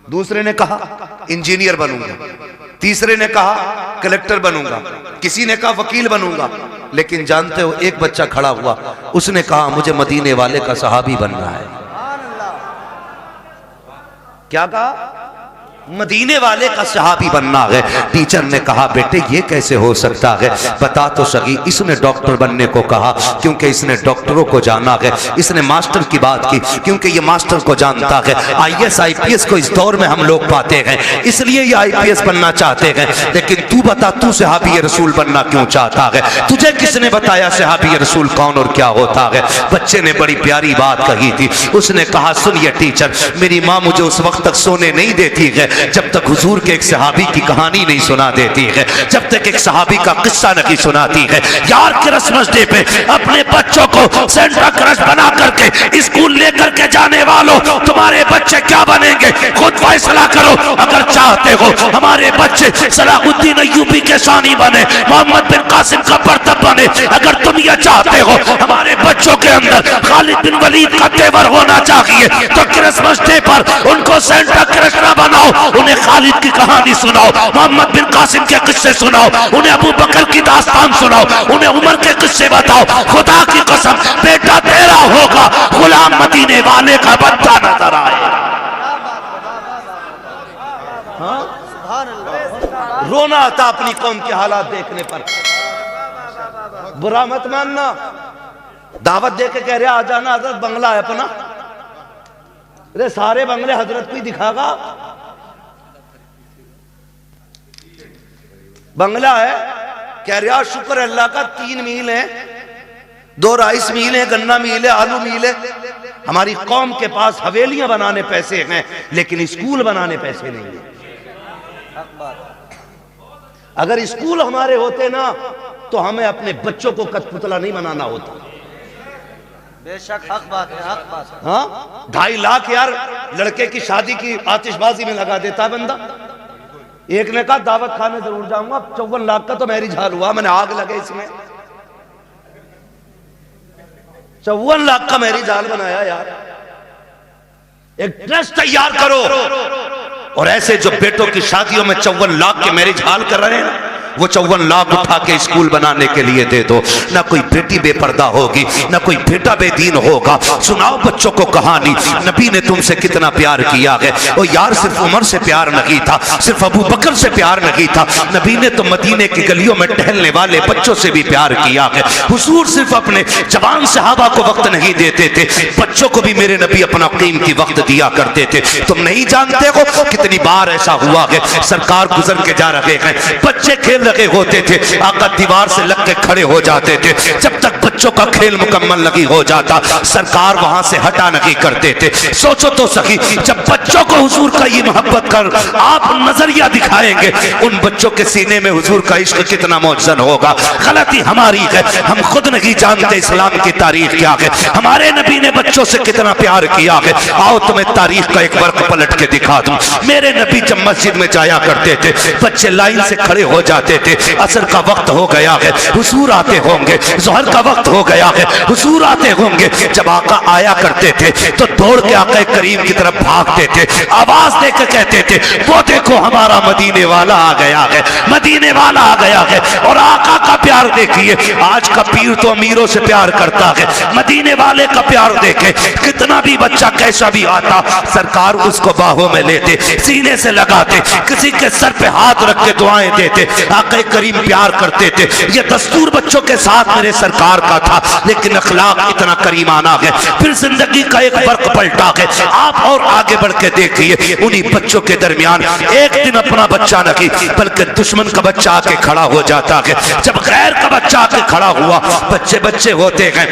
दूसरे ने कहा इंजीनियर बनूंगा, तीसरे ने कहा कलेक्टर बनूंगा, किसी ने कहा वकील बनूंगा। लेकिन जानते हो एक बच्चा खड़ा हुआ, उसने कहा मुझे मदीने वाले का सहाबी बनना है। क्या कहा? मदीने वाले का सहाबी बनना है। टीचर ने कहा बेटे ये कैसे हो सकता है, बता तो सही। इसने डॉक्टर बनने को कहा क्योंकि इसने डॉक्टरों को जाना है। इसने मास्टर की बात की क्योंकि ये मास्टर को जानता है। आईएएस आईपीएस को इस दौर में हम लोग पाते हैं, इसलिए ये आईपीएस बनना चाहते हैं। लेकिन तू बता, तू सहाबी रसूल बनना क्यों चाहता है? तुझे किसने बताया सहाबी रसूल कौन और क्या होता है? बच्चे ने बड़ी प्यारी बात कही थी। उसने कहा सुनिए टीचर, मेरी माँ मुझे उस वक्त तक सोने नहीं देती है जब तक हुजूर के एक सहाबी की कहानी नहीं सुना देती है, जब तक एक सहाबी का किस्सा नहीं सुनाती है। यार क्रिसमस डे पे अपने बच्चों को सेंटा क्रश बना करके स्कूल लेकर के जाने वालों, तुम्हारे बच्चे क्या बनेंगे खुद फैसला करो। अगर चाहते हो हमारे बच्चे सलाहुद्दीन अय्यूबी के शानी बने, मोहम्मद बिन कासिम का बर्तब बने, अगर तुम ये चाहते हो हमारे बच्चों के अंदर खालिद बिन वलीद का तेवर होना चाहिए, तो क्रिसमस डे पर उनको सेंटा क्रश ना बनाओ, उन्हें खालिद की कहानी सुनाओ, मोहम्मद बिन कासिम के किस्से सुनाओ, उन्हें अबू बकर की दास्तान सुनाओ, उन्हें उमर के किस्से बताओ। खुदा की कसम बेटा तेरा होगा, गुलाम मदीने वाले का बच्चा नजर आए। रोना आता अपनी कौम के हालात देखने पर। बुरा मत मानना, दावत दे के कह रहे आ जाना, हजरत बंगला है अपना। अरे सारे बंगले हजरत को ही दिखागा। बंगला है, कह रहा शुक्र अल्लाह का 3 मील है, 2 राइस मील है, गन्ना मील है, आलू मील है। हमारी कौम के पास हवेलियां बनाने पैसे हैं लेकिन स्कूल बनाने पैसे नहीं है। अगर स्कूल हमारे होते ना तो हमें अपने बच्चों को कठपुतला नहीं बनाना होता। बेशक हक बात है, हक बात है। हाँ 2.5 लाख यार लड़के की शादी की आतिशबाजी में लगा देता बंदा। एक ने कहा दावत खाने जरूर जाऊंगा, 54 लाख का तो मैरिज हाल हुआ, मैंने आग लगे इसमें। 54 लाख का मैरिज हाल बनाया यार। एक ट्रस्ट तैयार करो और ऐसे जो बेटों की शादियों में 54 लाख के मैरिज हाल कर रहे हैं ना, वो 54 लाख उठा के स्कूल बनाने के लिए दे दो। ना कोई बेटी बेपर्दा होगी, ना कोई बेटा बेदीन होगा। सुनाओ बच्चों को कहानी, नबी ने तुमसे कितना प्यार किया है। और यार सिर्फ उमर से प्यार नहीं था, सिर्फ अबू बकर से प्यार नहीं था, नबी ने तो मदीने की गलियों में टहलने वाले बच्चों से भी प्यार किया है। हुजूर सिर्फ अपने जवान सहाबा को वक्त नहीं देते थे, बच्चों को भी मेरे नबी अपना कीमती वक्त दिया करते थे। तुम नहीं जानते हो कितनी बार ऐसा हुआ है, सरकार गुजर के जा रहे हैं, बच्चे खेल लगे होते थे, आका दीवार से लग के खड़े हो जाते थे। जब तक बच्चों का खेल मुकम्मल नहीं हो जाता सरकार वहां से हटा नहीं करते थे। सोचो तो सही, जब बच्चों को हुजूर का ये मोहब्बत कर आप नजरिया दिखाएंगे, उन बच्चों के सीने में हुजूर का इश्क कितना मौजन होगा। गलती हमारी है, हम खुद नहीं जानते इस्लाम की तारीख क्या है, हमारे नबी ने बच्चों से कितना प्यार किया है। आओ तुम्हें तारीख का एक वर्क पलट के दिखा दूं। मेरे नबी जब मस्जिद में जाया करते थे, बच्चे लाइन से खड़े हो जाते थे। असर का वक्त हो गया है, हुजूर आते होंगे, जोहर का वक्त हो गया है, हुजूर आते होंगे। जब आका आया करते थे तो दौड़ के आका करीम की तरफ भागते थे, आवाज देकर कहते थे वो देखो हमारा मदीने वाला आ गया है, मदीने वाला आ गया है। और आका का प्यार देखिए, आज का पीर तो अमीरों से प्यार करता है, मदीने वाले का प्यार देखे, कितना भी बच्चा कैसा भी आता सरकार उसको बाहों में लेते, सीने से लगाते, किसी के सर पे हाथ रख के दुआएं देते। आका करीम प्यार करते थे। ये दस्तूर बच्चों के साथ मेरे सरकार का था, लेकिन अखलाक इतना करीमाना है। फिर जिंदगी का एक फर्क पलटा है। आप और आगे बढ़ के देखिए, उन्हीं बच्चों के दरमियान एक दिन अपना बच्चा नहीं बल्कि दुश्मन का बच्चा आके खड़ा हो जाता है। जब गैर का बच्चा आके खड़ा हुआ, बच्चे बच्चे होते हैं,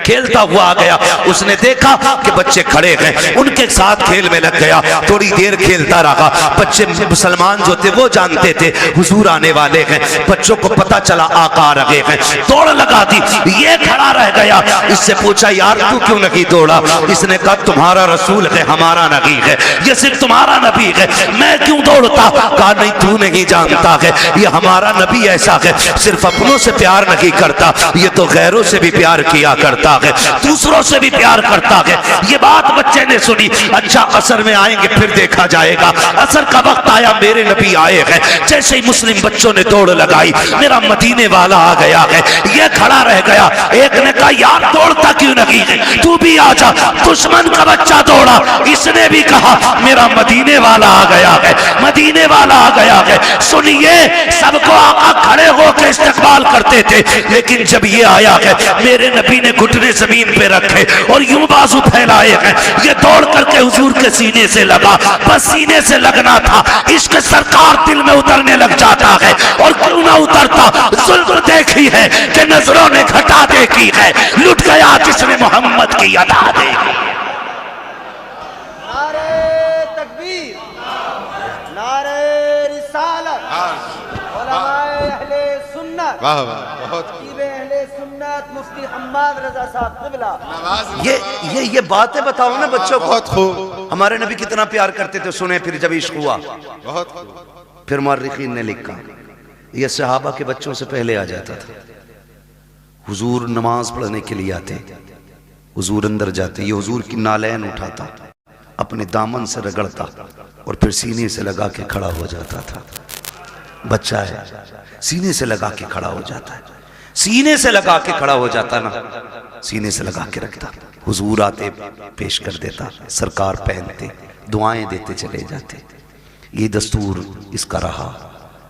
खेलता हुआ आ गया, उसने देखा कि बच्चे खड़े हैं, उनके साथ खेल में लग गया। थोड़ी देर खेलता रहा, बच्चे मुसलमान जो थे वो जानते थे हुजूर आने वाले हैं। बच्चों को पता चला आका आ रहे हैं, दौड़ लगा दी। ये खड़ा रह गया, इससे पूछा यार तू क्यों नहीं दौड़ा? इसने कहा तुम्हारा रसूल है, हमारा नबी है, ये सिर्फ तुम्हारा नबी है, मैं क्यों दौड़ता? कहा नहीं तू नहीं जानता है, ये हमारा नबी ऐसा है, सिर्फ अपनों से प्यार नहीं करता, ये तो गैरों से भी प्यार किया करता है, दूसरों से भी प्यार करता है। ये बात बच्चे ने सुनी। अच्छा असर में आएंगे फिर देखा जाएगा। असर का वक्त आया, मेरे नबी आए हैं। जैसे ही मुस्लिम बच्चों ने दौड़ लगाई, मेरा मदीने वाला आ गया है। ये खड़ा रह गया। एक ने कहा यार दौड़ता क्यों नहीं है, तू भी आ जा। दुश्मन का बच्चा दौड़ा, इसने भी कहा मेरा मदीने वाला आ गया है, मदीने वाला आ गया है। सुनिए, सबको आका खड़े होकर इस्तकबाल करते थे, लेकिन जब ये आया है मेरे नबी ने घुटने जमीन पे रखे और यूं बाजू फैलाए हैं। ये दौड़ करके हुजूर के सीने से लगा। बस सीने से लगना था, इश्क सरकार दिल में उतरने लग जाता है। और क्यों ना उतरता, जुल्म देखी है कि नजरों ने घटा देखी है। लुट गया जिसने मोहम्मद की अदा देखी। नारे तकबीर, नारे रिसालत, उलमाए अहले सुन्नत, वाह वाह, बहुत खतीबे अहले सुन्नत मुफ्ती हम्माद रजा साहब क़िबला। ये बातें बताओ ना बच्चों को। बहुत खूब, हमारे नबी कितना प्यार करते थे, सुने फिर जब इश्क हुआ। बहुत खूब। फिर मुअर्रिखीन ने लिखा ये सहाबा के बच्चों से पहले आ जाता था। हुजूर नमाज पढ़ने के लिए आते, हुजूर अंदर जाते, ये हुजूर की नालैन उठाता, अपने दामन से रगड़ता और फिर सीने से लगा के खड़ा हो जाता था। बच्चा है, सीने से लगा के खड़ा हो जाता है, सीने से लगा के खड़ा हो जाता ना, सीने से लगा के रखता। हुजूर आते पेश कर देता, सरकार पहनते, दुआएं देते चले जाते। ये दस्तूर इसका रहा।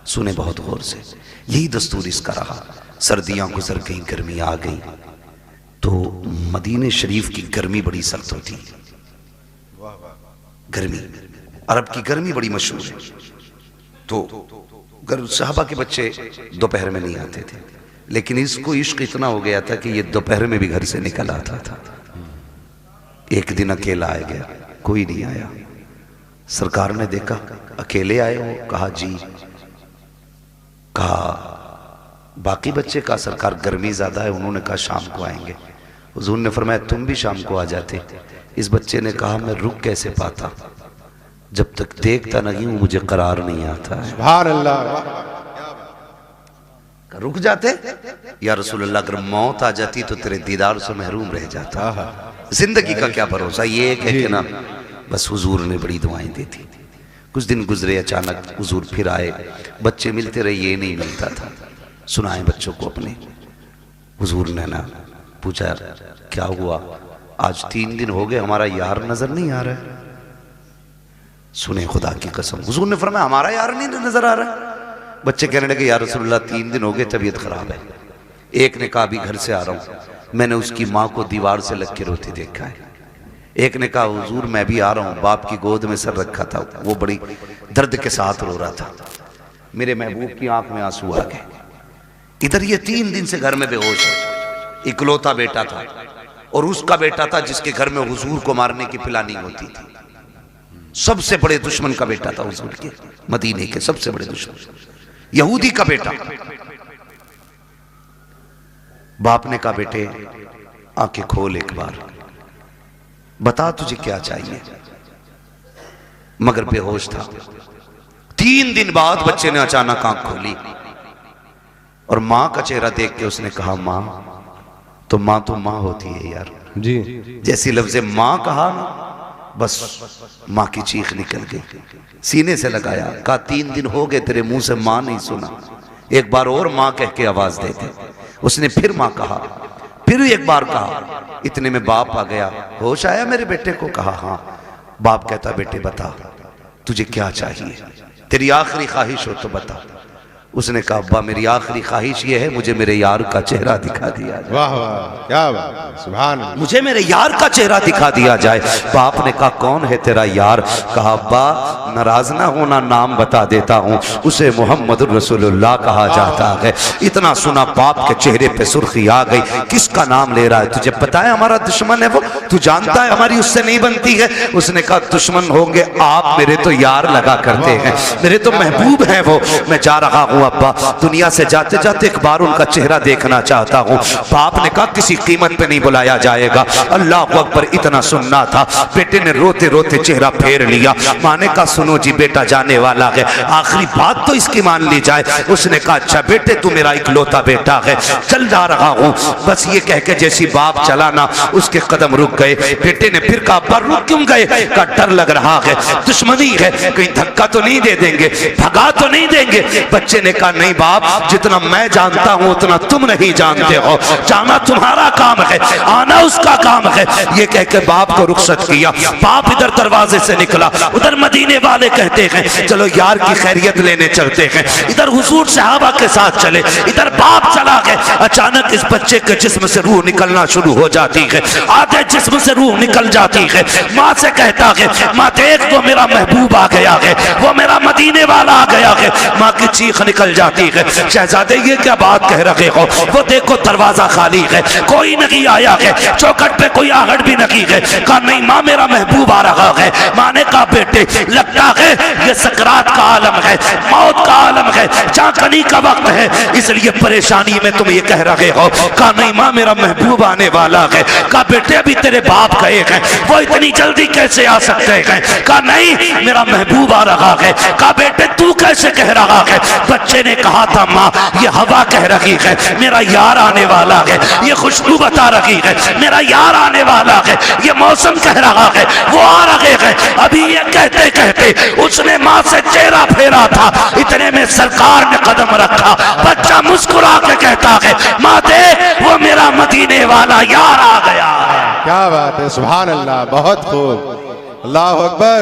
सुने बहुत गौर से, यही दस्तूर इसका रहा। सर्दियां गुजर गई, गर्मी आ गई, तो मदीने शरीफ की गर्मी बड़ी सख्त होती। गर्मी, अरब की गर्मी बड़ी मशहूर है। तो सहाबा के बच्चे दोपहर में नहीं आते थे, लेकिन इसको इश्क इतना हो गया था कि ये दोपहर में भी घर से निकल आता था। एक दिन अकेला आ गया, कोई नहीं आया। सरकार ने देखा अकेले आए हो, कहा जी। कहा बाकी बच्चे, का सरकार गर्मी ज्यादा है। उन्होंने कहा शाम को आएंगे। हुजूर ने फरमाया तुम भी शाम को आ जाते। इस बच्चे ने कहा मैं रुक कैसे पाता, जब तक देखता नहीं हूं मुझे करार नहीं आता है। सुभान अल्लाह। रुक जाते या रसूल अल्लाह, अगर मौत आ जाती तो तेरे दीदार से महरूम रह जाता। जिंदगी का क्या भरोसा। ये एक है कि ना, बस हुजूर ने बड़ी दुआएं दी थी। कुछ दिन गुजरे, अचानक हुजूर फिर आए। बच्चे मिलते रहे, ये नहीं मिलता था। सुनाए बच्चों को अपने। हुजूर ने ना पूछा क्या हुआ, आज 3 दिन हो गए हमारा यार नजर नहीं आ रहा है। सुने खुदा की कसम, हुजूर ने फरमाया हमारा यार नहीं नजर आ रहा है। बच्चे कहने लगे या रसूलल्लाह 3 दिन हो गए, तबीयत खराब है। एक ने कहा अभी घर से आ रहा हूं, मैंने उसकी माँ को दीवार से लग के रोते देखा है। एक ने कहा हुजूर मैं भी आ रहा हूं, बाप की गोद में सर रखा था, वो बड़ी दर्द के साथ रो रहा था, मेरे महबूब की आंख में आंसू आ गए। इधर ये 3 दिन से घर में बेहोश है। इकलौता बेटा था, और उसका बेटा था जिसके घर में हुजूर को मारने की प्लानिंग होती थी। सबसे बड़े दुश्मन का बेटा था हुजूर के, मदीने के सबसे बड़े दुश्मन, यहूदी का बेटा। बाप ने कहा बेटे आंखें खोल एक बार, बता तुझे क्या चाहिए। मगर बेहोश था। 3 दिन बाद बच्चे ने अचानक आंख खोली और मां का चेहरा देख के उसने कहा मां तो मां होती है यार जी। जैसी लफ्ज़े मां कहा ना, बस मां की चीख निकल गई। सीने से लगाया, कहा 3 दिन हो गए तेरे मुंह से मां नहीं सुना, एक बार और मां कह के आवाज दे दे। उसने फिर मां कहा, फिर एक बार कहा। इतने में बाप आ गया। होश आया मेरे बेटे को? कहा हाँ। बाप कहता बेटे बता तुझे क्या चाहिए, तेरी आखिरी ख्वाहिश हो तो बता। उसने कहा अब्बा मेरी आखिरी ख्वाहिश ये है मुझे मेरे यार का चेहरा दिखा दिया जाए। वाह वाह, क्या बात, सुभान अल्लाह। मुझे मेरे यार का चेहरा दिखा दिया जाए। बाप ने कहा कौन है तेरा यार? कहा अब्बा नाराज ना होना, नाम बता देता हूँ, उसे मोहम्मद रसूलुल्लाह कहा जाता है। इतना सुना बाप के चेहरे पे सुर्खी आ गई। किसका नाम ले रहा है? तुझे पता है हमारा दुश्मन है वो, तू जानता है हमारी उससे नहीं बनती है। उसने कहा दुश्मन होंगे आप, मेरे तो यार लगा करते हैं, मेरे तो महबूब है वो। मैं जा रहा हूँ अब्बा, दुनिया से जाते जाते एक बार उनका चेहरा देखना चाहता हूँ। बाप ने कहा किसी कीमत पे नहीं बुलाया जाएगा। अल्लाह अकबर, इतना सुनना था। बेटे ने रोते रोते चेहरा फेर लिया। माँ ने कहा सुनो जी, बेटा जाने वाला है, आखिरी बात तो इसकी मान ली जाए। उसने कहा अच्छा बेटे, तू मेरा इकलौता बेटा है, चल जा रहा हूँ। बस ये कह के जैसी बाप चला ना, उसके कदम रुक गए। बेटे ने फिर कहा पर रुक क्यों गए? का डर लग रहा है, दुश्मनी है, कहीं धक्का तो नहीं दे देंगे, भगा तो नहीं देंगे। बच्चे ने कहा नहीं बाप, जितना मैं जानता हूँ उतना तुम नहीं जानते हो। जाना तुम्हारा काम है, आना उसका काम है। ये कह के बाप को रुखसत किया। बाप इधर दरवाजे से निकला, उधर मदीने वाले कहते हैं चलो यार की खैरियत लेने चलते हैं। इधर हुजूर सहाबा के साथ चले, इधर बाप चला गया। अचानक इस बच्चे के जिस्म से रूह निकलना शुरू हो जाती है, आधे जिस्म से रूह निकल जाती है। माँ से कहता है माँ देख, वो मेरा महबूब आ गया है, वो मेरा मदीने वाला आ गया है। माँ की चीख निकल जाती है, शहजादे ये क्या बात कह रहे हो? वो देखो दरवाजा खाली है, कोई नहीं आया है, चौखट पे कोई आहट भी नहीं है। कहा नहीं माँ, मेरा महबूब आ रहा है। माँ ने कहा बेटे, लगता है ये सकरात का आलम है, मौत का आलम है, चाकनी का वक्त है, इसलिए परेशानी में तुम ये कह रहे हो। कहा नहीं माँ, मेरा महबूब आने वाला है। कहा बेटे अभी तेरे बाप गए हैं, वो इतनी जल्दी कैसे आ सकते हैं? कहा नहीं, मेरा महबूब आ रहा है। कहा बेटे तू कैसे कह रहा है? बच्चे ने कहा था माँ, ये हवा कह रही है मेरा यार आने वाला है, ये खुशबू बता रही है मेरा यार आने वाला है, ये मौसम कह रहा है वो आ रहे हैं। अभी ये कहते कहते उसने माँ से चेहरा फेरा था, इतने में सरकार ने कदम रखा। बच्चा मुस्कुरा के कहता है माँ देख, वो मेरा मदीने वाला यार आ गया है। क्या बात है, सुभान अल्लाह, बहुत खूब, अल्लाह अकबर,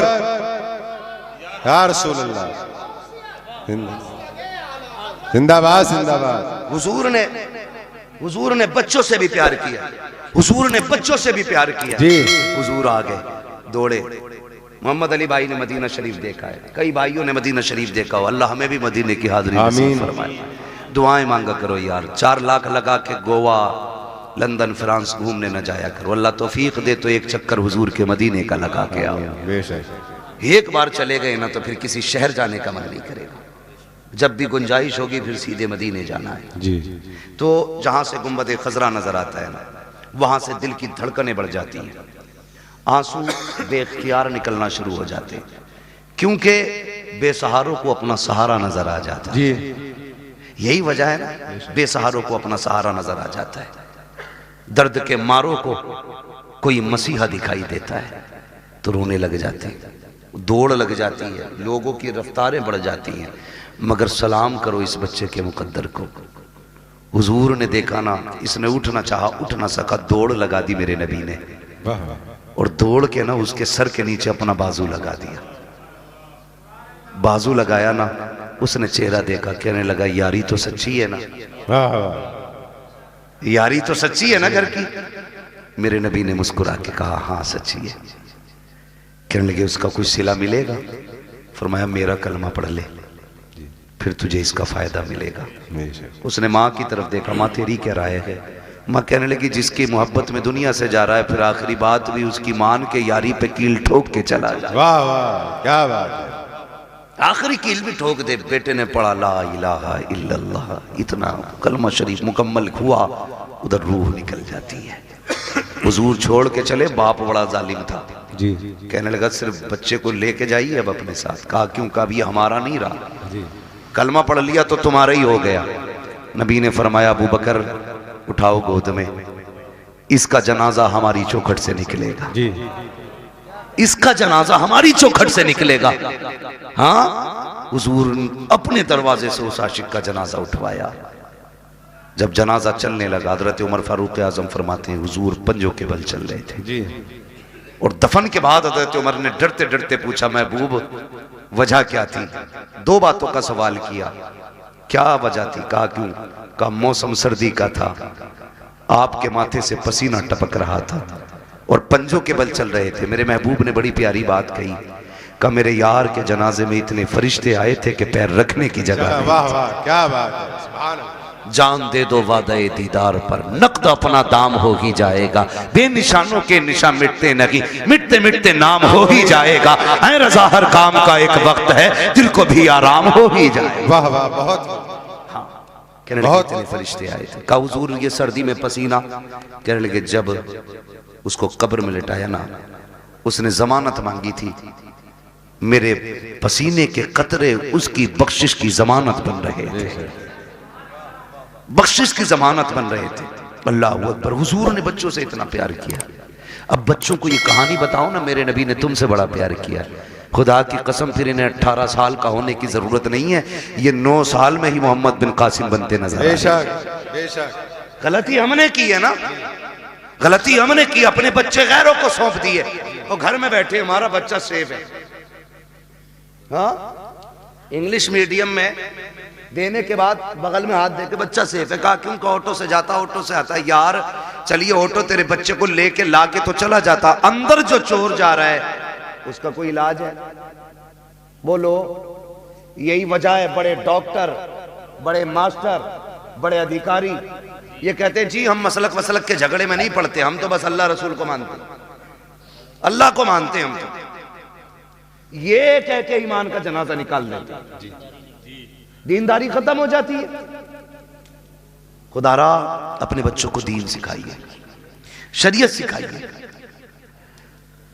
या रसूल अल्लाह, जिंदाबाद जिंदाबाद। हुजूर ने बच्चों से भी प्यार किया, हुजूर ने बच्चों से भी प्यार किया जी। हुजूर आ गए, दौड़े। मोहम्मद अली भाई ने मदीना शरीफ देखा है, कई भाइयों ने मदीना शरीफ देखा हो। अल्लाह हमें भी मदीने की हाजिरी नसीब फरमाए। दुआएं मांगा करो यार, 4 लाख लगा के गोवा, लंदन, फ्रांस घूमने न जाया करो। अल्लाह तौफीक दे तो एक चक्कर हुजूर के मदीने का लगा के आओ। बेशक एक बार चले गए ना तो फिर किसी शहर जाने का मन नहीं करेगा। जब भी गुंजाइश होगी फिर सीधे मदीने जाना है जी। तो जहां से गुंबद खजरा नजर आता है ना, वहां से दिल की धड़कनें बढ़ जाती हैं, आंसू बेख्तियार निकलना शुरू हो जाते हैं, क्योंकि बेसहारों को अपना सहारा नजर आ जाता है जी। यही वजह है ना, बेसहारों को अपना सहारा नजर आ जाता है। दर्द के मारों को कोई मसीहा दिखाई देता है तो रोने लग जाते हैं, दौड़ लग जाती है, लोगों की रफ्तारें बढ़ जाती हैं। मगर सलाम करो इस बच्चे के मुकद्दर को। हुजूर ने देखा ना, इसने उठना चाहा, उठ ना सका, दौड़ लगा दी मेरे नबी ने, और दौड़ के ना उसके सर के नीचे अपना बाजू लगा दिया। बाजू लगाया ना, उसने चेहरा देखा, कहने लगा यारी तो सच्ची है ना, यारी तो सच्ची है ना घर की। मेरे नबी ने मुस्कुरा के कहा हाँ सच्ची है। कहने लगे उसका कुछ सिला मिलेगा? फरमाया मेरा कलमा पढ़ ले, फिर तुझे इसका फायदा मिलेगा। उसने माँ की तरफ देखा, माँ तेरी क्या राय है? माँ कहने लगी जिसकी मोहब्बत में दुनिया से जा रहा है, फिर आखिरी बात भी उसकी मान के यारी पे कील ठोक के चला जाए। वाह वाह, क्या बात है, आखिरी कील भी ठोक दे। बेटे ने पढ़ा ला इलाहा इल्लल्लाह, इतना कलमा शरीफ मुकम्मल हुआ, उधर रूह निकल जाती है। हुजूर छोड़ के चले, बाप बड़ा जालिम था जी। कहने लगा सिर्फ बच्चे को लेके जाइए अब अपने साथ। कहा क्यों? कहा अभी हमारा नहीं रहा, कलमा पढ़ लिया तो तुम्हारा ही हो गया। नबी ने फरमाया अबू बकर उठाओ गोद में, इसका जनाजा हमारी चौखट से निकलेगा जी। इसका जनाजा हमारी चौखट से निकलेगा। हाँ, हुजूर अपने दरवाजे से उस आशिक का जनाजा उठवाया। जब जनाजा चलने लगा, हजरत उमर फारूक आजम फरमाते हैं हुजूर पंजों के बल चल रहे थे जी। और दफन के बाद हजरत उमर ने डरते डरते पूछा महबूब वजह क्या थी? 2 बातों का सवाल किया। क्या वजह थी? कहा क्यों? कहा मौसम सर्दी का था, आपके माथे से पसीना टपक रहा था और पंजों के बल चल रहे थे। मेरे महबूब ने बड़ी प्यारी बात कही, कहा मेरे यार के जनाजे में इतने फरिश्ते आए थे कि पैर रखने की जगह। वाह वाह, क्या बात है, सुभान अल्लाह। जान दे दो वादे दीदार पर, नकद अपना दाम हो ही जाएगा। बेनिशानों के निशान मिटते नहीं, मिटते मिटते नाम हो ही जाएगा। ऐ रज़ा हर काम का एक वक्त है, दिल को भी आराम हो ही जाएगा। वाह वाह, बहुत कहने लगे इतने फरिश्ते आए थे। कहा हुजूर ये सर्दी में पसीना, कहने लगे जब उसको कब्र में लिटाया ना, उसने जमानत मांगी थी, मेरे पसीने के कतरे उसकी बख्शिश की जमानत बन रहे थे, बख्शिश की जमानत बन रहे थे। अल्लाह अकबर। हुजूर ने बच्चों से इतना प्यार किया। अब बच्चों को ये कहानी बताओ ना, मेरे नबी ने तुमसे बड़ा प्यार किया। खुदा की कसम फिर इन्हें 18 साल का होने की जरूरत नहीं है, ये 9 साल में ही मोहम्मद बिन कासिम बनते नजर आए। बेशक बेशक। गलती हमने की है ना, गलती हमने की, अपने बच्चे गैरों को सौंप दिए और घर में बैठे हमारा बच्चा सेफ है। हाँ, इंग्लिश मीडियम में देने के बाद बगल में हाथ देके बच्चा सेफ है। कहा क्यों? ऑटो से जाता, ऑटो से आता। यार चलिए ऑटो तेरे बच्चे को लेके लाके तो चला जाता, अंदर जो चोर जा रहा है उसका कोई इलाज है? बोलो। यही वजह है बड़े डॉक्टर, बड़े मास्टर, बड़े अधिकारी ये कहते हैं जी हम मसलक वसलक के झगड़े में नहीं पड़ते, हम तो बस अल्लाह रसूल को मानते, अल्लाह को मानते हैं हम तो। ये कह के ईमान का जनाजा निकाल देते, दीनदारी खत्म हो जाती है। खुदारा अपने बच्चों को दीन सिखाइए, शरीयत सिखाइए,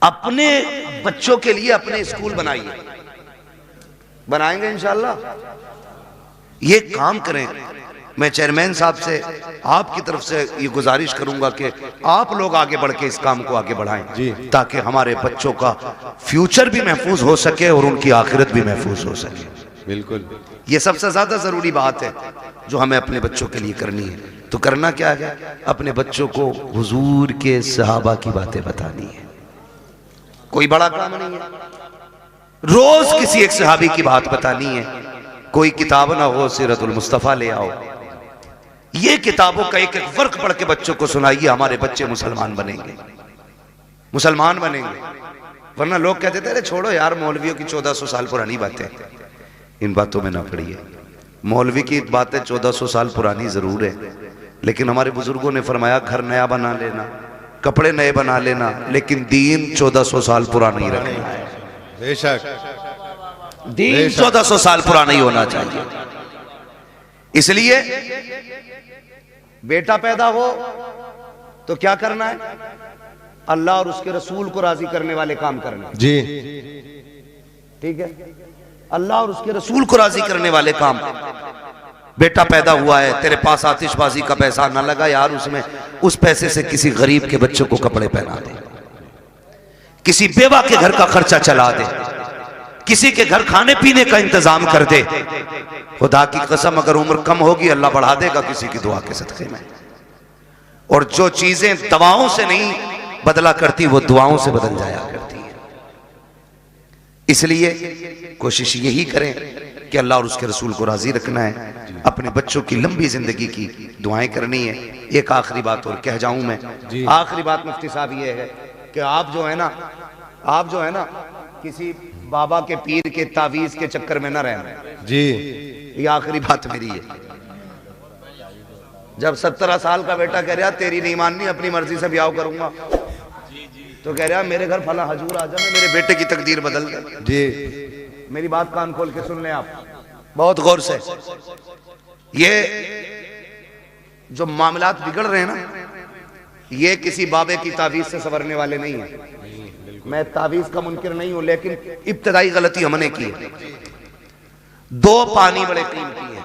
अपने बच्चों के लिए अपने स्कूल बनाइए। बनाएंगे इंशाअल्लाह, ये काम करें। मैं चेयरमैन साहब से आपकी तरफ से ये गुजारिश करूंगा कि आप लोग आगे बढ़ के इस काम को आगे बढ़ाएं, ताकि हमारे बच्चों का फ्यूचर भी महफूज हो सके और उनकी आखिरत भी महफूज हो सके। बिल्कुल, ये सबसे ज्यादा जरूरी बात है जो हमें अपने बच्चों के लिए करनी है। तो करना क्या है? अपने बच्चों को हुजूर के सहाबा की बातें बतानी है। कोई बड़ा काम नहीं है, रोज किसी एक सहाबी की बात बतानी है। कोई किताब ना हो, सीरतुल मुस्तफा ले आओ, ये किताबों का एक एक वर्क पढ़ के बच्चों को सुनाइए। हमारे बच्चे मुसलमान बनेंगे, मुसलमान बनेंगे। वरना लोग कहते थे अरे छोड़ो यार, मौलवियों की 1400 साल पुरानी बातें, इन बातों में ना पड़िए। मौलवी की बातें 1400 साल पुरानी जरूर है, लेकिन हमारे बुजुर्गों ने फरमाया घर नया बना लेना, कपड़े नए बना लेना, लेकिन दीन 1400 साल पुराना ही रखना है। बेशक, दीन 1400 साल पुराना ही होना चाहिए। इसलिए बेटा पैदा हो तो क्या करना है? अल्लाह और उसके रसूल को राजी करने वाले काम करना जी, ठीक है? अल्लाह और उसके रसूल को राजी करने वाले काम। बेटा पैदा हुआ है, तेरे पास आतिशबाजी का पैसा ना लगा यार, उसमें उस पैसे से किसी गरीब के बच्चों को कपड़े पहना दे, किसी बेवा के घर का खर्चा चला दे, किसी के घर खाने पीने का इंतजाम कर दे। खुदा की कसम अगर उम्र कम होगी अल्लाह बढ़ा देगा किसी की दुआ के सदके में। और जो चीजें दवाओं से नहीं बदला करती वो दुआओं से बदल जाया करती है। इसलिए कोशिश यही करें कि अल्लाह और उसके रसूल को राजी रखना है, अपने बच्चों की लंबी जिंदगी की दुआएं करनी है। एक आखिरी बात और कह जाऊं मैं, आखिरी बात मुफ्ती साहब ये है कि आप जो है ना किसी बाबा के पीर के तावीज के चक्कर में ना रहना जी। ये आखिरी बात मेरी है। जब 17 साल का बेटा कह रहा तेरी नहीं माननी, अपनी मर्जी से ब्याह करूंगा, तो कह रहा मेरे घर फला हजूर आ जाए, मेरे बेटे की तकदीर बदल दे जी। मेरी बात कान खोल के सुन लें आप बहुत गौर से। ये जो मामलात बिगड़ रहे हैं ना, ये किसी बाबे की तावीज से संवरने वाले नहीं है। मैं तावीज का मुनकिर नहीं हूं, लेकिन इब्तदाई गलती हमने की है। 2 पानी बड़े कीमती हैं,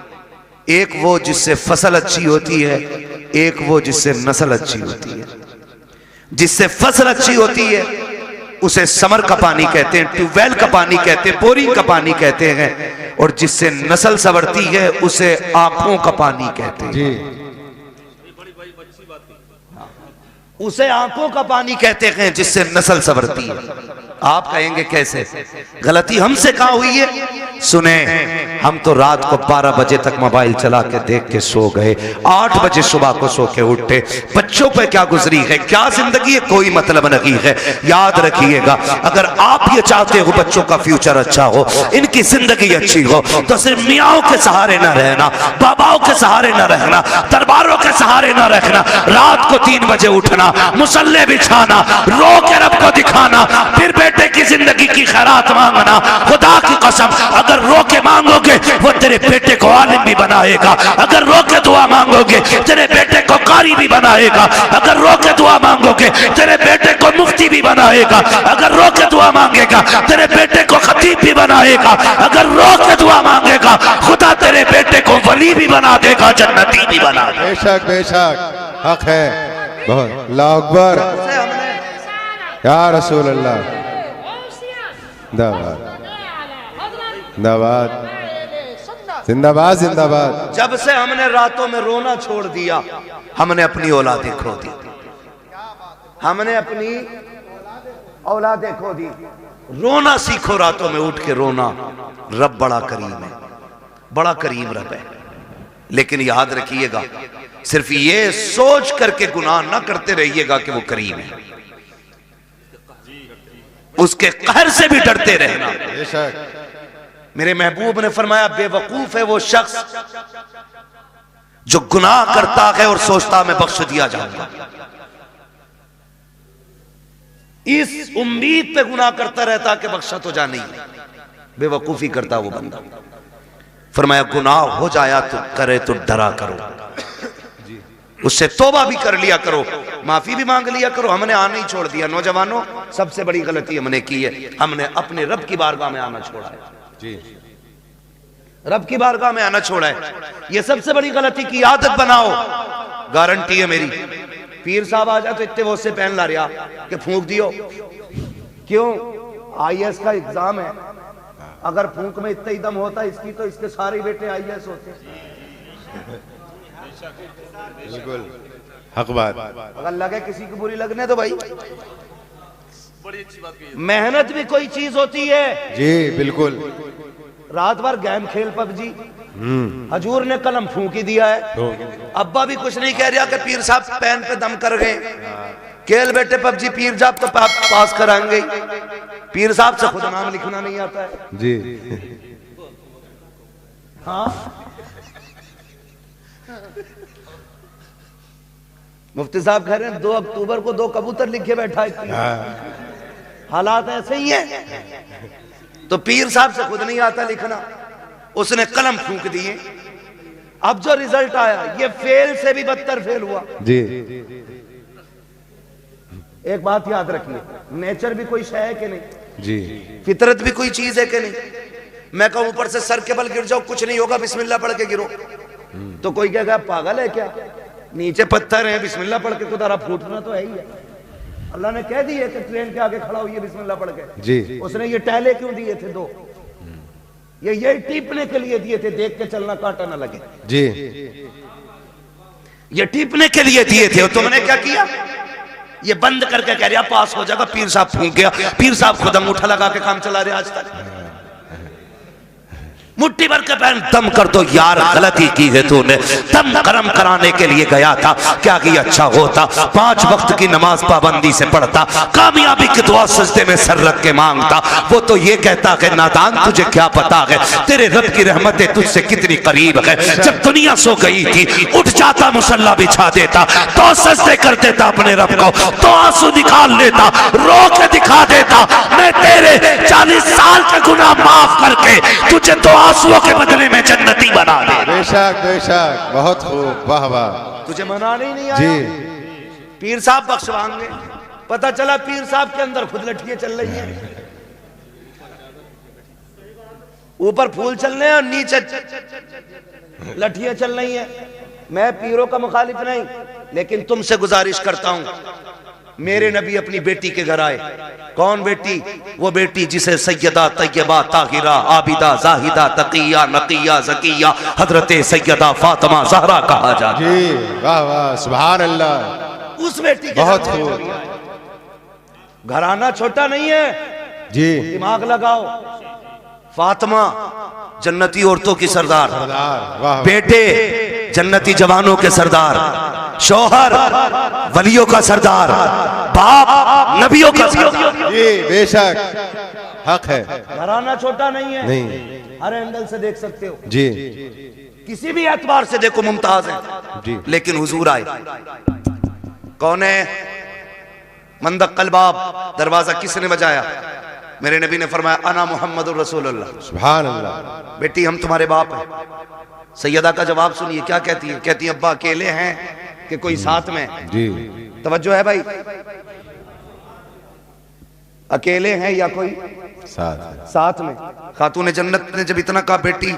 एक वो जिससे फसल अच्छी होती है, एक वो जिससे नस्ल अच्छी होती है। जिससे फसल अच्छी होती है उसे समर का पानी कहते हैं, ट्यूबवेल का पानी कहते हैं, बोरिंग का पानी कहते हैं। और जिससे नस्ल संवरती है उसे आंखों का पानी कहते हैं। उसे आंखों का पानी कहते हैं जिससे नस्ल संवरती है। आप कहेंगे कैसे? गलती हमसे कहां हुई है? सुने, हम तो रात को 12 बजे तक मोबाइल चला के देख के सो गए, 8 बजे सुबह को सो के उठे। बच्चों पे क्या गुजरी है, क्या जिंदगी है, कोई मतलब नहीं है। याद रखिएगा, अगर आप ये चाहते हो बच्चों का फ्यूचर अच्छा हो, इनकी जिंदगी अच्छी हो, तो सिर्फ मियाओं के सहारे ना रहना, बाबाओं के सहारे ना रहना, दरबारों के सहारे ना रखना। रात को 3 बजे उठना, मुसल्ले बिछाना, रो के रब को दिखाना, फिर बेटे की जिंदगी की खैरात मांगना। खुदा की कसम अगर रो के मांगोगे वो तेरे बेटे को आलिम भी बनाएगा। अगर रो के दुआ मांगोगे तेरे बेटे को कारी भी बनाएगा। अगर रो के दुआ मांगोगे तेरे बेटे को मुफ्ती भी बनाएगा। अगर रो के दुआ मांगेगा तेरे बेटे को खतीब भी बनाएगा। अगर रो के दुआ मांगेगा खुदा तेरे बेटे को वली भी बना देगा, जन्नती भी बना देगा। बेशक बेशक हक है बहुत। अल्लाह अकबर या रसूल अल्लाह। जिंदाबाद जिंदाबाद जिंदाबाद जिंदाबाद। जब से हमने रातों में रोना छोड़ दिया हमने अपनी औलादें खो दी। हमने अपनी औलादें खो दी। रोना सीखो, रातों में उठ के रोना। रब बड़ा करीम है, बड़ा करीम रब है। लेकिन याद रखिएगा सिर्फ ये सोच करके गुनाह ना करते रहिएगा कि वो करीम है, उसके कहर से भी डरते रहना। बेशक मेरे महबूब ने फरमाया बेवकूफ है वो शख्स जो गुनाह करता है और सोचता मैं बख्श दिया जाऊंगा। इस उम्मीद पे गुनाह करता रहता कि बख्शा तो जानी, बेवकूफी करता वो बंदा। फरमाया गुनाह हो जाया तो करे तो डरा करो, उससे तौबा भी कर लिया करो, माफी भी मांग लिया करो। हमने आना ही छोड़ दिया। नौजवानों, सबसे बड़ी गलती हमने की है, हमने अपने रब की बारगाह में आना छोड़ा है जी। रब की बारगाह में आना छोड़ा है। ये सबसे बड़ी गलती की आदत बनाओ। गारंटी है मेरी, पीर साहब आ जाए तो इतने वो से पहन ला रहा कि फूंक दियो। क्यों? आईएएस का एग्जाम है, अगर फूंक में इतना ही दम होता इसकी तो इसके सारे बेटे आईएएस होते। बिल्कुल हक बात। अगर लगे किसी को बुरी लगने तो भाई, बड़ी अच्छी बात कही। मेहनत भी कोई चीज होती है जी बिल्कुल। रात भर गेम खेल पबजी, हजूर ने कलम फूंक ही दिया है। अब्बा भी कुछ नहीं कह रहा कि पीर साहब पैन पे दम कर गए, खेल बेटे पबजी, पीर साहब तो पास कराएंगे। पीर साहब से खुद नाम लिखना नहीं आता है जी। हाँ, मुफ्ती साहब कह रहे हैं 2 अक्टूबर को 2 कबूतर लिखे बैठा है। हालात ऐसे ही हैं। तो पीर साहब से खुद नहीं आता लिखना, उसने कलम फूंक दिए। अब जो रिजल्ट आया ये फेल से भी बदतर फेल हुआ जी। एक बात याद रखिए, नेचर भी कोई शय है कि नहीं, जी फितरत भी कोई चीज है कि नहीं। मैं कहूं ऊपर से सर के बल गिर जाओ, कुछ नहीं होगा, बिस्मिल्लाह पढ़ के गिरो, तो कोई कहेगा पागल है क्या? नीचे पत्थर है, बिस्मिल्लाह पढ़ के कुदारा फूटना तो है ही है। अल्लाह ने कह दिए कि ट्रेन के आगे खड़ा होइए बिस्मिल्लाह पढ़ के जी। उसने ये टहले क्यों दिए थे 2? ये टीपने के लिए दिए थे, देख के चलना कांटा ना लगे जी। ये टीपने के लिए दिए थे। और तुमने क्या किया? ये बंद करके कह रहा पास हो जाएगा। पीर साहब फूंक गया, पीर साहब खुद अंगूठा लगा के काम चला रहे आज तक। मुट्ठी भर के पहन दम कर दो यार, गलती की है तूने। दम गरम कराने के लिए गया था, क्या कि अच्छा होता 5 वक्त की नमाज पाबंदी से पढ़ता, कामयाबी की दुआ सजदे में सर रख के मांगता। वो तो ये कहता है नादान तुझे क्या पता है तेरे रब की रहमतें तुझसे कितनी करीब है। जब दुनिया सो गई थी उठ जाता, मुसल्ला बिछा देता, तो सजदे कर देता अपने रब को, तो आंसू निकाल लेता, रो के दिखा देता मैं तेरे 40 साल के गुनाह माफ करके तुझे तो आंसुओं के बदले में जन्नती बना दे। बेशक बेशक, बहुत खूब, वाह वाह। तुझे मनाने ही नहीं आया जी। पीर साहब बख्शवाएंगे। पता चला पीर साहब के अंदर खुद लठियां चल रही हैं, ऊपर फूल चल रहे हैं और नीचे लठियां चल रही हैं। मैं पीरों का मुखालिफ नहीं, लेकिन तुमसे गुजारिश करता हूं, मेरे नबी अपनी बेटी के घर आए। कौन बेटी? वो बेटी जिसे सैयदा तैयबा ताहिरा आबिदा जाहिदा तकिया नकिया जकिया हजरत सैयदा फातिमा ज़हरा कहा जाता है। जी वाह वाह, सुभान अल्लाह। उस बेटी के बहुत घर खूब। घराना छोटा नहीं है जी। दिमाग लगाओ। फातिमा जन्नती औरतों की सरदार, सरदार, वाह। बेटे जन्नती जवानों के सरदार, शौहर वलियों का सरदार, बाप नबियों का सरदार। जी बेशक हक है। घराना छोटा नहीं है, नहीं। हर एंगल से देख सकते हो, जी किसी भी एतबार से देखो मुमताज है। जी। लेकिन हुजूर आए। कौन है? मंदक कलबाब। दरवाजा किसने बजाया? मेरे नबी ने फरमाया अना मुहम्मदुर रसूलुल्लाह, सुभान अल्लाह। बेटी हम तुम्हारे बाप हैं। सैयदा का जवाब सुनिए क्या कहती है। कहती है अब्बा अकेले हैं कि कोई साथ में? जी तवज्जो है भाई, अकेले हैं या कोई साथ में? खातून जन्नत ने जब इतना कहा बेटी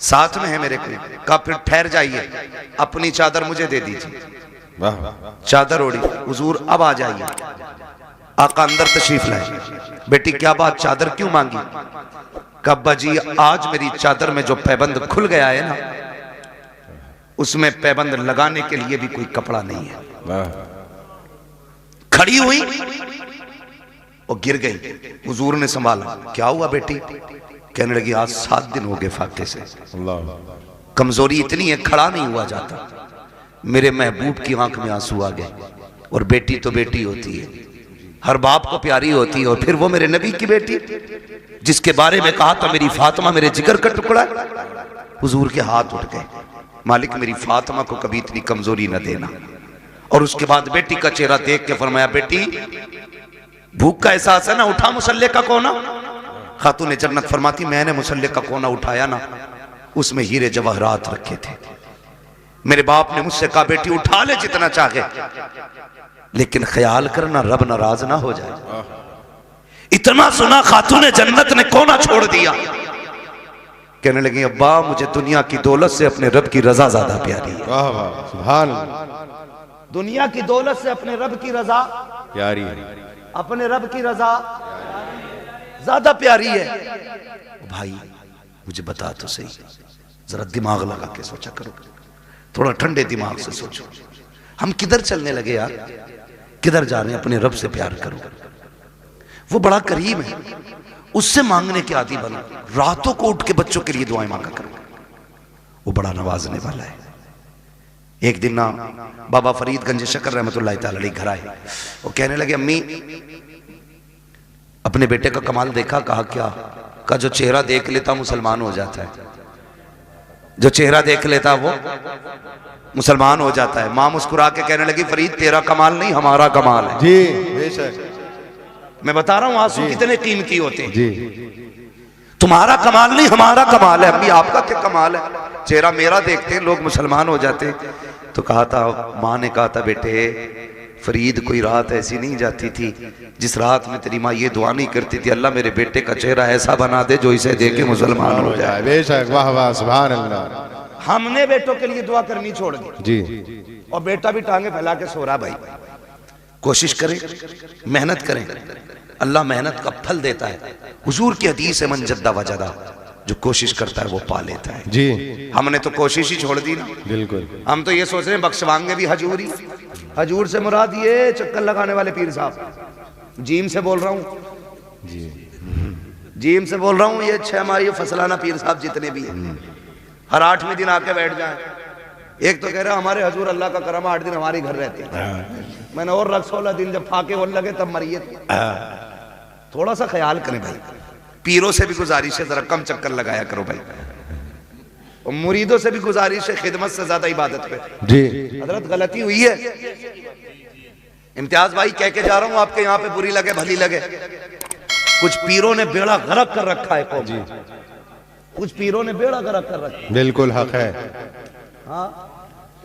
साथ में है मेरे कोई, कहा फिर ठहर जाइए, अपनी चादर मुझे दे दीजिए। वाह चादर ओढ़ी, हुजूर अब आ जाइए। आका अंदर तशरीफ लाए। बेटी क्या बात, चादर क्यों मांगी? कब्बा जी आज मेरी चादर में जो पैबंद खुल गया है ना, उसमें पैबंद लगाने के लिए भी कोई कपड़ा नहीं है। वाह। खड़ी हुई और गिर गई। हुजूर ने संभाला। क्या हुआ बेटी? कहने लगी आज 7 दिन हो गए फाके से, अल्लाह। कमजोरी इतनी है खड़ा नहीं हुआ जाता। मेरे महबूब की आंख में आंसू आ गए। और बेटी तो बेटी होती है, हर बाप को प्यारी होती है, और फिर वो मेरे नबी की बेटी जिसके बारे में कहा था मेरी फातिमा मेरे जिगर का टुकड़ा। हुजूर के हाथ उठ गए, मालिक मेरी फातिमा को कभी इतनी कमजोरी न देना। और उसके बाद बेटी का चेहरा देख के फरमाया बेटी भूख का एहसास है ना, उठा मुसल्ले का कोना। खातून जन्नत फरमाती मैंने मुसल्ले का कोना उठाया ना, उसमें हीरे जवाहरात रखे थे। मेरे बाप ने मुझसे कहा बेटी उठा ले जितना चाहे, लेकिन ख्याल करना रब नाराज ना हो जाए। इतना सुना खातून जन्नत ने कोना छोड़ दिया। कहने लगी अब्बा मुझे दुनिया की दौलत से अपने रब की रजा ज्यादा प्यारी है। वाह वाह सुभान अल्लाह। दुनिया की दौलत से अपने रब की रजा प्यारी है, अपने रब की रजा ज्यादा प्यारी है। भाई मुझे बता तो सही, जरा दिमाग लगा के सोचा करो, थोड़ा ठंडे दिमाग से सोचो। हम किधर चलने लगे यार, किधर जा रहे हैं? अपने रब से प्यार करो, वो बड़ा करीम है, उससे मांगने के आदी बनो। रातों को उठ के बच्चों के लिए दुआएं मांगा करो, वो बड़ा नवाजने वाला है। एक दिन ना बाबा फरीदगंज शकर रहमतुल्लाह तआला अलैह घर आए। वो कहने लगे अम्मी अपने बेटे का कमाल देखा? कहा क्या? का जो चेहरा देख लेता मुसलमान हो जाता है, जो चेहरा देख लेता वो मुसलमान हो जाता है। मां मुस्कुरा के कहने लगी फरीद तेरा कमाल नहीं हमारा कमाल है। जी बेशक। मैं बता रहा हूं आंसू कितने कीमती होते हैं। जी तुम्हारा कमाल नहीं हमारा कमाल है। अम्मी आपका क्या कमाल है? चेहरा मेरा देखते हैं लोग मुसलमान हो जाते। तो कहा था, मां ने कहा था बेटे फरीद कोई रात ऐसी नहीं जाती थी जिस रात में तेरी माँ ये दुआ नहीं करती थी अल्लाह मेरे बेटे का चेहरा ऐसा बना दे जो इसे देख के मुसलमान हो जाए। बेशक। वाह वाह सुभान अल्लाह। हमने बेटों के लिए दुआ करनी छोड़ दी जी। और बेटा भी टांगे फैला के सो रहा। भाई कोशिश करें, मेहनत करें, अल्लाह मेहनत का फल देता है। हुजूर की हदीस है मन जद्दा वजदा, जो कोशिश करता है वो पा लेता है। जी हमने तो कोशिश ही छोड़ दी ना। बिल्कुल। हम तो ये सोच रहे हैं बख्शवाएंगे भी हजूर ही। हजूर से मुराद ये चक्कर लगाने वाले पीर साहब, जीम से बोल रहा हूँ जी, जीम से बोल रहा हूँ। ये 6 माही फसलाना पीर साहब जितने भी हैं हर 8वें दिन आके बैठ जाएं। एक तो कह रहा हमारे हजूर अल्लाह का करम 8 दिन हमारी घर रहते हैं। मैंने और रख 16 दिन जब फाके होने लगे तब मरिए। थोड़ा सा ख्याल करें भाई, पीरों से भी गुजारिश है जरा कम चक्कर लगाया करो भाई, और मुरीदों से भी गुजारिश है खिदमत से ज्यादा इबादत पे। जी हजरत गलती हुई है। इम्तियाज भाई कह के जा रहा हूं आपके यहाँ पे बुरी लगे भली लगे, कुछ पीरों ने बेड़ा गर्क कर रखा है कौम जी। कुछ पीरों ने बेड़ा गर्क कर रखा है। बिल्कुल हक है। हाँ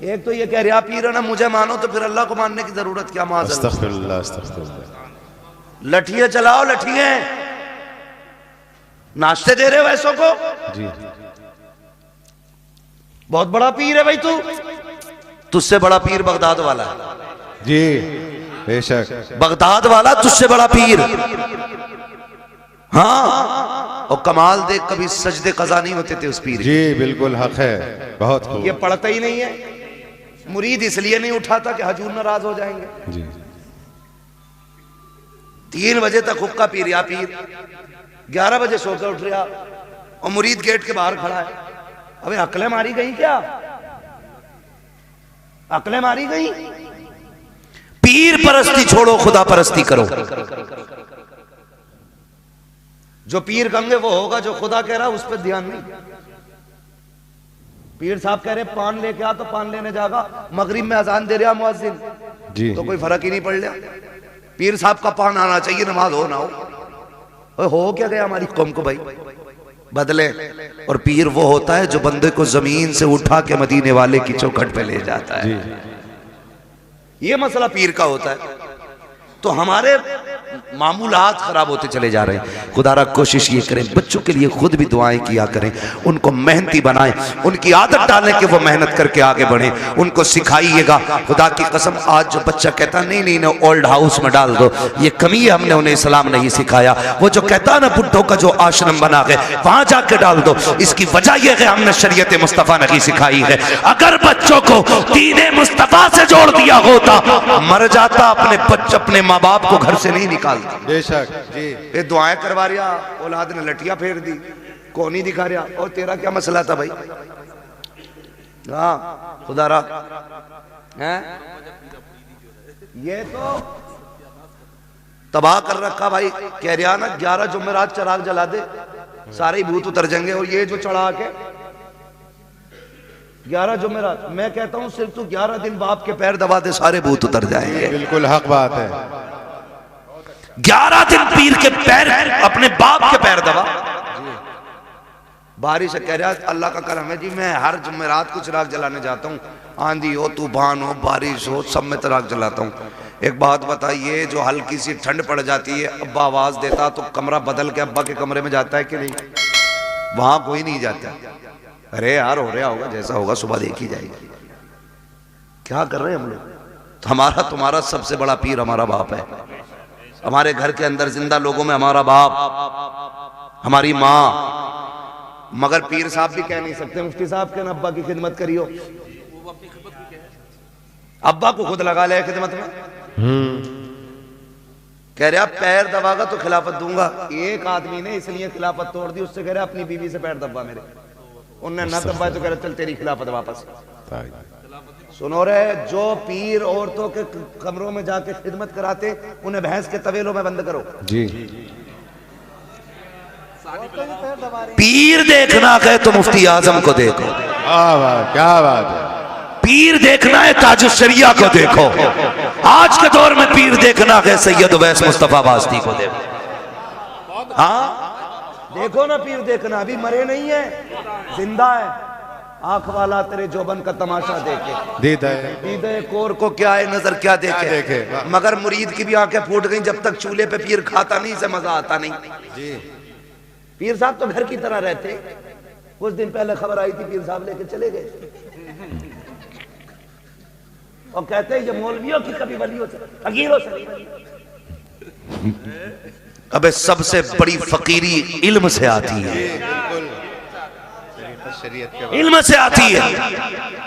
एक तो ये कह रहा पीर है ना मुझे मानो, तो फिर अल्लाह को मानने की जरूरत क्या? अस्तगफिरुल्लाह अस्तगफिरुल्लाह। लठिए चलाओ, लठिए नाश्ते दे रहे हो ऐसों को। जी बहुत बड़ा पीर है भाई तू, तुझसे बड़ा पीर बगदाद वाला है। जी बेशक। बगदाद वाला तुझसे बड़ा पीर। हाँ और कमाल देख कभी सजदे कज़ा नहीं होते थे उस पीर। जी बिल्कुल हक है। बहुत खूब। ये पढ़ता ही नहीं है। मुरीद इसलिए नहीं उठाता कि हजूर नाराज हो जाएंगे। जी 3 बजे तक हुक्का पी रहा पीर, 11 बजे सोकर उठ रहा और मुरीद गेट के बाहर खड़ा है। अबे अकलें मारी गई क्या? अकलें मारी गई? पीर परस्ती छोड़ो खुदा परस्ती करो। जो पीर कहेंगे वो होगा, जो खुदा कह रहा है उस पर ध्यान नहीं। पीर साहब कह रहे पान लेके आ तो पान लेने जागा, मगरिब में अजान दे रहा मुअज्जिन जी तो कोई फर्क ही नहीं पड़ रहा। पीर साहब का पान आना चाहिए नमाज हो ना हो। हो क्या गया हमारी कौम को भाई, बदले। और पीर वो होता है जो बंदे को जमीन से उठा के मदीने वाले की चौखट पे ले जाता है। ये मसला पीर का होता है। तो हमारे मामूलात खराब होते चले जा रहे हैं। खुदारा कोशिश ये करें बच्चों के लिए खुद भी दुआएं किया करें, उनको मेहनती बनाएं, उनकी आदत डालें कि वो मेहनत करके आगे बढ़े, उनको सिखाइएगा। खुदा की कसम आज जो बच्चा कहता नहीं नहीं ना ओल्ड हाउस में डाल दो, ये कमी है, हमने उन्हें इस्लाम नहीं सिखाया। वो जो कहता ना बुड्ढों का जो आश्रम बना गए वहां जाके डाल दो, इसकी वजह यह है हमने शरीयत मुस्तफा नहीं सिखाई है। अगर बच्चों को दीन मुस्तफा से जोड़ दिया होता मर जाता, अपने माँ बाप को घर से नहीं निकालता। बेशक जी। ये दुआएं करवा रिया, औलाद ने लठियां फेर दी, कौन ही दिखा रिया। और तेरा क्या मसला था भाई? हाँ खुदारा है, ये तो तबाह कर रखा भाई। कह रिया ना 11 जुमेरात चिराग जला दे सारे ही भूत उतर जाएंगे। और ये जो चढ़ा के 11 जुमेरात, मैं कहता हूं सिर्फ तू 11 दिन बाप के पैर दबा दे सारे भूत उतर जाएंगे। बिल्कुल हक बात है। 11 दिन पीर के पैर, अपने बाप के पैर दबा। बारिश कह रहा अल्लाह का करम है जी, मैं हर जुमेरात को चिराग जलाने जाता हूँ, आंधी हो तूफान हो बारिश हो सब में चिराग जलाता हूँ। एक बात बताइए, जो हल्की सी ठंड पड़ जाती है अब्बा आवाज देता तो कमरा बदल के अब्बा के कमरे में जाता है कि नहीं? वहां कोई नहीं जाता। अरे यार हो रहा होगा, जैसा होगा सुबह देखी जाएगी। क्या कर रहे हैं हम लोग? तो हमारा तुम्हारा सबसे बड़ा पीर हमारा बाप है। हमारे घर के अंदर जिंदा लोगों में हमारा बाप, हमारी माँ। मगर पीर साहब भी कह नहीं सकते मुफ्ती साहब के ना अब्बा की खिदमत करियो। अब्बा को खुद लगा ले खिदमत में। कह रहा पैर दबागा तो खिलाफत दूंगा। एक आदमी ने इसलिए खिलाफत तोड़ दी, उससे कह रहा अपनी बीवी से पैर दबा मेरे, उनने न दबाए तो कह रहा चल तेरी खिलाफत वापस। सुनो रे, जो पीर औरतों के कमरों में जाके खिदमत कराते उन्हें भैंस के तवेलों में बंद करो जी। पीर देखना है तो मुफ्ती आजम को देखो। क्या बात है। पीर देखना है ताज शरिया को देखो। आज के दौर में पीर देखना है सैयद उवैस मुस्तफा वास्ती को देखो। हाँ देखो ना, पीर देखना, अभी मरे नहीं है, जिंदा है। आंख वाला तेरे जोबन का तमाशा देखे, दीदे कोर को क्या है नजर क्या देखे। मगर मुरीद की भी आंखें फूट गई, जब तक चूल्हे पे पीर खाता नहीं से मजा आता नहीं जी। पीर साहब तो घर की तरह रहते। कुछ दिन पहले खबर आई थी पीर साहब लेके चले गए और कहते हैं ये मौलवियों की कभी वलियों से फकीरों से। अबे सबसे बड़ी फकीरी इल्म से आती है, इल्म से आती है।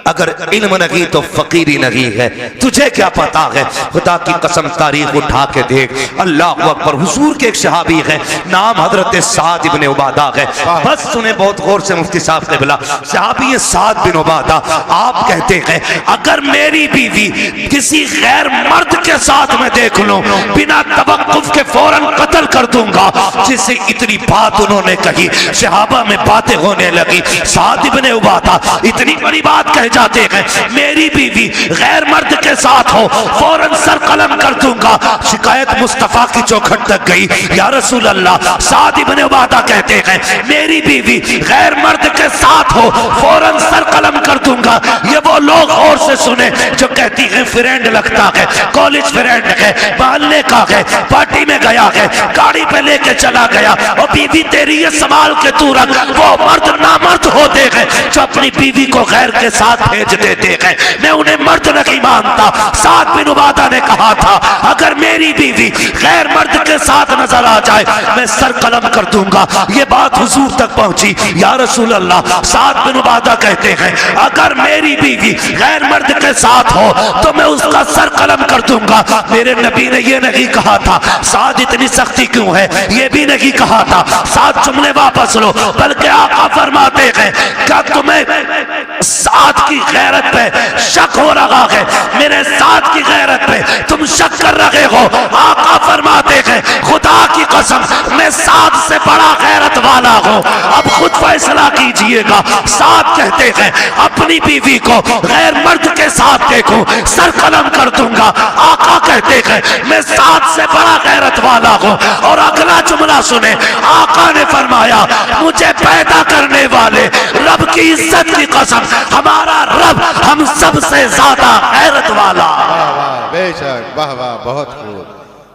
अगर इल्म नहीं तो फकीरी नहीं है। तुझे क्या पता है? खुदा की कसम तारीख उठा के देख। अल्लाह अकबर। हुजूर के एक सहाबी है, नाम हजरत साद इब्ने उबादा है। बस सुने बहुत गौर से मुफ्ती साहब ने बोला, सहाबी है साद बिन उबादा। आप कहते हैं अगर मेरी बीवी किसी गैर मर्द के साथ में देख लूं, बिना तवक्कुफ के फौरन कत्ल कर दूंगा। जिसे इतनी बात उन्होंने कही, सहाबा में बातें होने लगी। साद इब्ने उबादा इतनी बड़ी बात कह जाते हैं, मेरी बीवी गैर मर्द के साथ हो फौरन सर कलम कर दूंगा। शिकायत मुस्तफा की चौखट तक गई, या रसूल अल्लाह। साद इब्ने उबादा कहते हैं मेरी बीवी गैर मर्द के साथ हो फौरन सर कलम कर दूंगा। ये वो लोग और से सुने जो कहती है फ्रेंड लगता है, कॉलेज फ्रेंड है, मोहल्ले का है, पार्टी में गया है, गाड़ी पे लेके चला गया और बीवी तेरी ये संभाल के तू रख। वो मर्द नामर्द होते हैं जो अपनी बीवी को गैर के साथ भेज देते हैं। मैं उन्हें मर्द नहीं मानता। साद बिन उबादा ने कहा था अगर मेरी बीवी गैर मर्द के साथ नजर आ जाए मैं सर कलम कर दूंगा। ये बात हुजूर तक पहुंची, या रसूल अल्लाह। साद बिन उबादा कहते हैं अगर मेरी बीवी गैर मर्द के साथ हो तो मैं उसका सर कलम कर दूंगा। मेरे नबी ने ये नहीं कहा था साद इतनी सख्ती क्यों है, ये भी नहीं कहा था। साद जुमले वापस लो, बल्कि आका फरमाते हैं क्या तुम्हें साथ की गैरत पे शक हो रहा है? मेरे साथ की गैरत पे तुम शक कर रहे हो? आका फरमाते हैं खुदा की कसम मैं साथ से बड़ा गैरत वाला हूं। अब खुद फैसला कीजिएगा। साथ कहते हैं अपनी बीवी को गैर मर्द के साथ देखूं सर कलम कर दूंगा। आका कहते हैं मैं साथ से बड़ा गैरत वाला हूं। और अगला जुमला सुने, आका ने फरमाया मुझे पैदा करने वाले रब की इज्जत की कसम हमारा रब हम सबसे ज्यादा गैरत वाला। वाह वाह, बेशक, वाह वाह, बहुत खूब,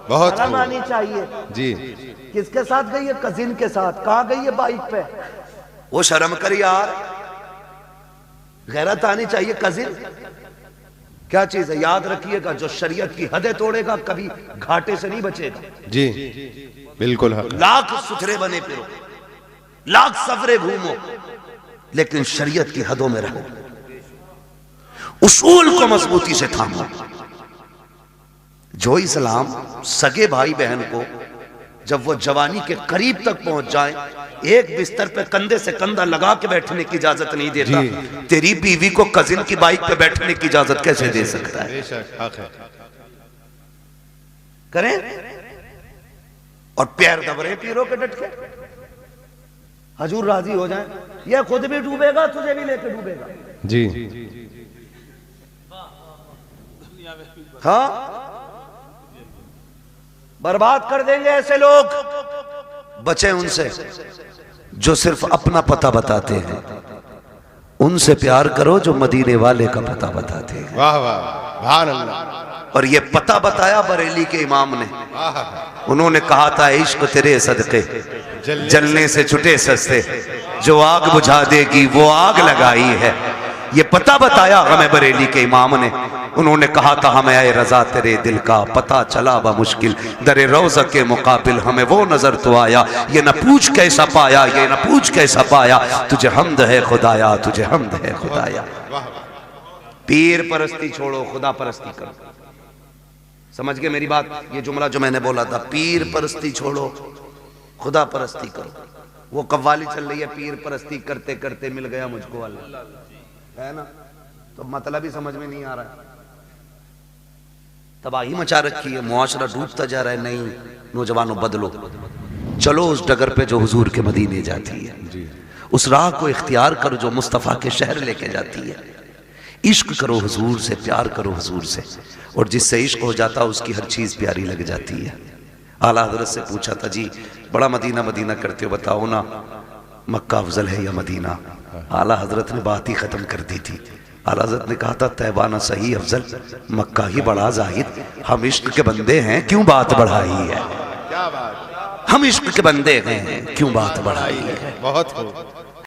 बहुत शर्म खूब। आनी चाहिए। जी, किसके साथ गई है? कजिन के साथ। कहां गई है? बाइक पे। वो शर्म कर यार, गैरत आनी चाहिए। कजिन क्या चीज है? याद रखिएगा, जो शरीयत की हदें तोड़ेगा कभी घाटे से नहीं बचेगा। जी, बिल्कुल हक। लाख सुथरे बने फिरो, लाख सफरे घूमो, लेकिन शरीयत की हदों में रहो, उसूल को मजबूती से थामो। जो इस्लाम सगे भाई बहन को जब वो जवानी के करीब तक पहुंच जाए एक बिस्तर पे कंधे से कंधा लगा के बैठने की इजाजत नहीं देता, तेरी बीवी को कजिन की बाइक पे बैठने की इजाजत कैसे दे सकता है? बेशक हक है। करें और पैर दब रहे पीरों के डट के, हजूर राजी हो जाए, ये खुद भी डूबेगा तुझे भी लेके डूबेगा। जी, हाँ, बर्बाद कर देंगे ऐसे लोग। बचे उनसे जो सिर्फ अपना पता बताते हैं, उनसे प्यार करो जो मदीने वाले का पता बताते हैं। वाह वाह, सुभान अल्लाह। और ये पता बताया बरेली के इमाम ने। उन्होंने कहा था इश्क तेरे सदके जलने से छुटे सस्ते, जो आग बुझा देगी वो आग लगाई है। ये पता बताया हमें बरेली के इमाम ने। उन्होंने कहा था हमें आए रजा तेरे दिल का पता चला बा मुश्किल, दरे रोज़ा के मुकाबिल हमें वो नजर तो आया। ये न पूछ कैसा पाया, ये न पूछ कैसा पाया, तुझे हमद है खुदाया, तुझे हमद है खुदाया। पीर परस्ती छोड़ो, खुदा परस्ती करो। समझ गए मेरी बात? ये जुमला जो मैंने बोला था, पीर परस्ती छोड़ो खुदा परस्ती करो। वो कव्वाली चल रही है, पीर परस्ती करते करते मिल गया मुझको वाला, है ना? तो मतलब ही समझ में नहीं आ रहा है। तबाही मचा रखी है, मुआशरा डूबता जा रहा है। नहीं नौजवानों बदलो, चलो उस डगर पे जो हुजूर के मदीने जाती है, उस राह को इख्तियार करो जो मुस्तफ़ा के शहर लेके जाती है। इश्क करो हुजूर से, प्यार करो हुजूर से, और जिससे इश्क हो जाता उसकी हर चीज़ प्यारी लग जाती है। आला हजरत से पूछा था जी बड़ा मदीना मदीना करते हो, बताओ ना मक्का अफजल है या मदीना? आला हजरत ने बात ही ख़त्म कर दी थी। आला हजरत ने कहा था तैबा ना सही अफजल, मक्का ही बड़ा जाहिद। हम इश्क के बंदे हैं क्यों बात बढ़ाई है? क्या बात, हम इश्क के बंदे हैं क्यों बात बढ़ाई है? बहुत खूब।